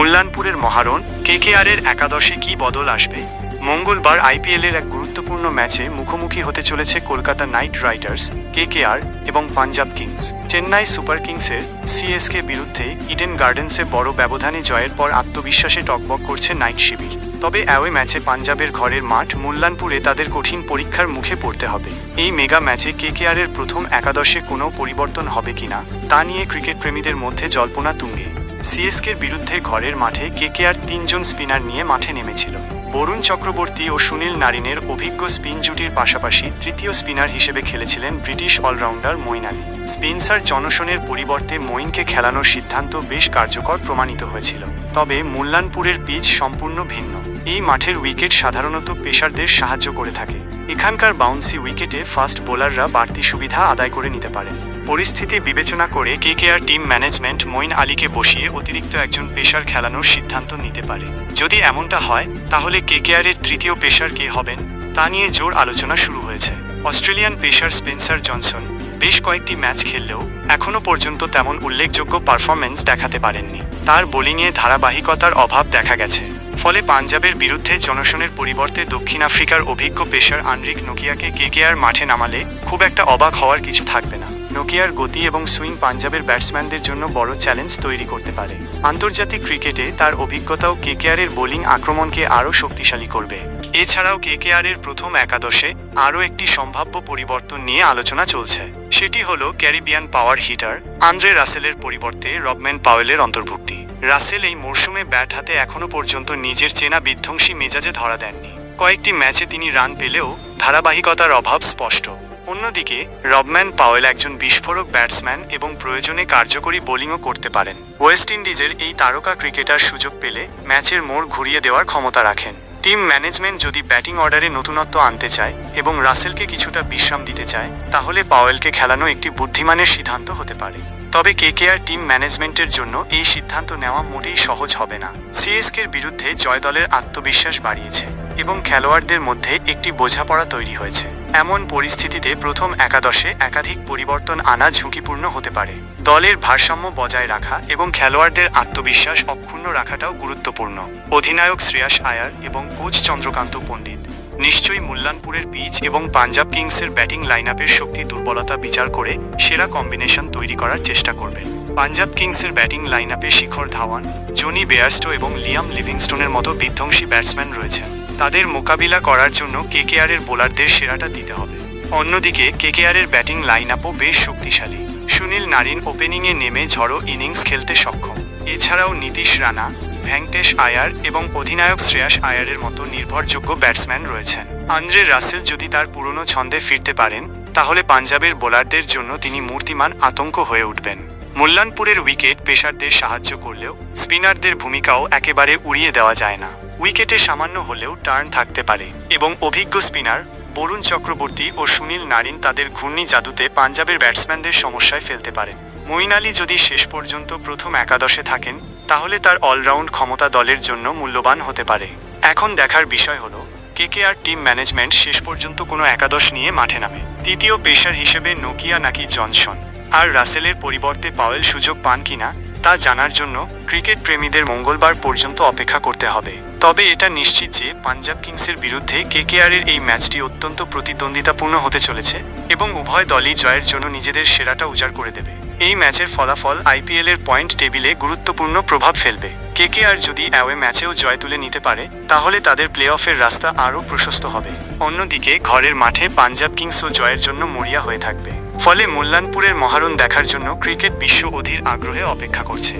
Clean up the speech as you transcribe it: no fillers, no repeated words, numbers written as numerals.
মুল্লানপুরের মহারণ কেকেআরের একাদশে কি বদল আসবে? মঙ্গলবার আইপিএলের এক গুরুত্বপূর্ণ ম্যাচে মুখোমুখি হতে চলেছে কলকাতা নাইট রাইডার্স কেকেআর এবং পাঞ্জাব কিংস। চেন্নাই সুপার কিংসের সিএসকে বিরুদ্ধে ইডেন গার্ডেন্সে বড় ব্যবধানে জয়ের পর আত্মবিশ্বাসে টকবক করছে নাইট শিবির। তবে অ্যাওয়ে ম্যাচে পাঞ্জাবের ঘরের মাঠ মুল্লানপুরে তাদের কঠিন পরীক্ষার মুখে পড়তে হবে। এই মেগা ম্যাচে কেকেআরের প্রথম একাদশে কোনো পরিবর্তন হবে কিনা তা নিয়ে ক্রিকেট প্রেমীদের মধ্যে জল্পনা তুঙ্গে। সিএসকের বিরুদ্ধে ঘরের মাঠে কেকেআর 3 জন স্পিনার নিয়ে মাঠে নেমেছিল। বরুণ চক্রবর্তী ও সুনীল নারিনের অভিজ্ঞ স্পিন জুটির পাশাপাশি তৃতীয় স্পিনার হিসেবে খেলেছিলেন British allrounder Moeen Ali. Spencer জনসনের পরিবর্তে মঈনকে খেলানোর সিদ্ধান্ত বেশ কার্যকর প্রমাণিত হয়েছিল। তবে মুল্লানপুরের পিচ সম্পূর্ণ ভিন্ন। এই মাঠের উইকেট সাধারণত পেসারদের সাহায্য করে থাকে। এখানকার বাউন্সি উইকেটে ফাস্ট বোলাররা বাড়তি সুবিধা আদায় করে নিতে পারে। পরিস্থিতি বিবেচনা করে কেকেআর টিম ম্যানেজমেন্ট মঈন আলীকে বসিয়ে অতিরিক্ত একজন পেসার খেলানোর সিদ্ধান্ত নিতে পারে। যদি এমনটা হয় তাহলে কেকেআরের তৃতীয় পেসার কে হবেন তা নিয়ে জোর আলোচনা শুরু হয়েছে। অস্ট্রেলিয়ান পেসার স্পেন্সার জনসন বেশ কয়েকটি ম্যাচ খেললেও এখনও পর্যন্ত তেমন উল্লেখযোগ্য পারফরম্যান্স দেখাতে পারেননি। তার বোলিংয়ে ধারাবাহিকতার অভাব দেখা গেছে। ফলে পাঞ্জাবের বিরুদ্ধে জনসনের পরিবর্তে দক্ষিণ আফ্রিকার অভিজ্ঞ পেসার আনরিক নোকিয়াকে কেকেআর মাঠে নামালে খুব একটা অবাক হওয়ার কিছু থাকবে না। নোকিয়ার গতি এবং সুইং পাঞ্জাবের ব্যাটসম্যানদের জন্য বড় চ্যালেঞ্জ তৈরি করতে পারে। আন্তর্জাতিক ক্রিকেটে তার অভিজ্ঞতাও কেকেআরের বোলিং আক্রমণকে আরও শক্তিশালী করবে। এছাড়াও কেকেআরের প্রথম একাদশে আরও একটি সম্ভাব্য পরিবর্তন নিয়ে আলোচনা চলছে। সেটি হলো ক্যারিবিয়ান পাওয়ার হিটার আন্দ্রে রাসেলের পরিবর্তে রবম্যান পাওয়েলের অন্তর্ভুক্তি। রাসেল এই মরশুমে ব্যাট হাতে এখনও পর্যন্ত নিজের চেনা বিধ্বংসী মেজাজে ধরা দেননি। কয়েকটি ম্যাচে তিনি রান পেলেও ধারাবাহিকতার অভাব স্পষ্ট। অন্যদিকে রবম্যান পাওয়েল একজন বিস্ফোরক ব্যাটসম্যান এবং প্রয়োজনে কার্যকরী বোলিংও করতে পারেন। ওয়েস্ট ইন্ডিজের এই তারকা ক্রিকেটার সুযোগ পেলে ম্যাচের মোড় ঘুরিয়ে দেওয়ার ক্ষমতা রাখেন। টিম ম্যানেজমেন্ট যদি ব্যাটিং অর্ডারে নতুনত্ব আনতে চায় এবং রাসেলকে কিছুটা বিশ্রাম দিতে চায় তাহলে পাওয়েলকে খেলানো একটি বুদ্ধিমানের সিদ্ধান্ত হতে পারে। তবে কেকেআর টিম ম্যানেজমেন্টের জন্য এই সিদ্ধান্ত নেওয়া মোটেই সহজ হবে না। সিএসকের বিরুদ্ধে জয় দলের আত্মবিশ্বাস বাড়িয়েছে এবং খেলোয়াড়দের মধ্যে একটি বোঝাপড়া তৈরি হয়েছে। এমন পরিস্থিতিতে প্রথম একাদশে একাধিক পরিবর্তন আনা ঝুঁকিপূর্ণ হতে পারে। দলের ভারসাম্য বজায় রাখা এবং খেলোয়াড়দের আত্মবিশ্বাস অক্ষুণ্ণ রাখাটাও গুরুত্বপূর্ণ। অধিনায়ক শ্রেয়াস আয়ার এবং কোচ চন্দ্রকান্ত পণ্ডিত নিশ্চয়ই মুল্লানপুরের পিচ এবং পাঞ্জাব কিংসের ব্যাটিং লাইনআপের শক্তি দুর্বলতা বিচার করে সেরা কম্বিনেশন তৈরি করার চেষ্টা করবেন। পাঞ্জাব কিংসের batting লাইনআপে Shikhar Dhawan, Jonny Bairstow এবং লিয়াম লিভিংস্টোনের মতো বিধ্বংসী ব্যাটসম্যান রয়েছেন। তাদের মোকাবিলা করার জন্য কেকেআরের বোলারদের সেরাটা দিতে হবে। অন্যদিকে কেকেআরের ব্যাটিং লাইনআপও বেশ শক্তিশালী। সুনীল নারিন ওপেনিংয়ে নেমে ঝড়ো ইনিংস খেলতে সক্ষম। এছাড়াও নীতিশ রানা, ভেঙ্কটেশ আয়ার এবং অধিনায়ক শ্রেয়াস আয়ারের মতো নির্ভরযোগ্য ব্যাটসম্যান রয়েছেন। আন্দ্রে রাসেল যদি তার পুরনো ছন্দে ফিরতে পারেন তাহলে পাঞ্জাবের বোলারদের জন্য তিনি মূর্তিমান আতঙ্ক হয়ে উঠবেন। মুল্লানপুরের উইকেট পেসারদের সাহায্য করলেও স্পিনারদের ভূমিকাও একেবারে উড়িয়ে দেওয়া যায় না। উইকেটে সামান্য হলেও টার্ন থাকতে পারে এবং অভিজ্ঞ স্পিনার বরুণ চক্রবর্তী ও সুনীল নারিন তাদের ঘূর্ণি জাদুতে পাঞ্জাবের ব্যাটসম্যানদের সমস্যায় ফেলতে পারেন। মঈন আলী যদি শেষ পর্যন্ত প্রথম একাদশে থাকেন তাহলে তার অলরাউন্ড ক্ষমতা দলের জন্য মূল্যবান হতে পারে। এখন দেখার বিষয় হলো কেকেআর টিম ম্যানেজমেন্ট শেষ পর্যন্ত কোনো একাদশ নিয়ে মাঠে নামে। তৃতীয় পেসার হিসেবে নোকিয়া নাকি জনসন আর রাসেলের পরিবর্তে পাওয়েল সুযোগ পান কিনা তা জানার জন্য ক্রিকেট প্রেমীদের মঙ্গলবার পর্যন্ত অপেক্ষা করতে হবে। তবে এটা নিশ্চিত যে পাঞ্জাব কিংসের বিরুদ্ধে কেকেআরের এই ম্যাচটি অত্যন্ত প্রতিদ্বন্দ্বিতাপূর্ণ হতে চলেছে এবং উভয় দলই জয়ের জন্য নিজেদের সেরাটা উজাড় করে দেবে। এই ম্যাচের ফলাফল আইপিএলের পয়েন্ট টেবিলে গুরুত্বপূর্ণ প্রভাব ফেলবে। কেকেআর যদি অ্যাওয়ে ম্যাচেও জয় তুলে নিতে পারে তাহলে তাদের প্লে অফের রাস্তা আরও প্রশস্ত হবে। অন্যদিকে ঘরের মাঠে পাঞ্জাব কিংসও জয়ের জন্য মরিয়া হয়ে থাকবে। ফলে মুল্লানপুরের মহারণ দেখার জন্য ক্রিকেট বিশ্ব অধীর আগ্রহে অপেক্ষা করছে।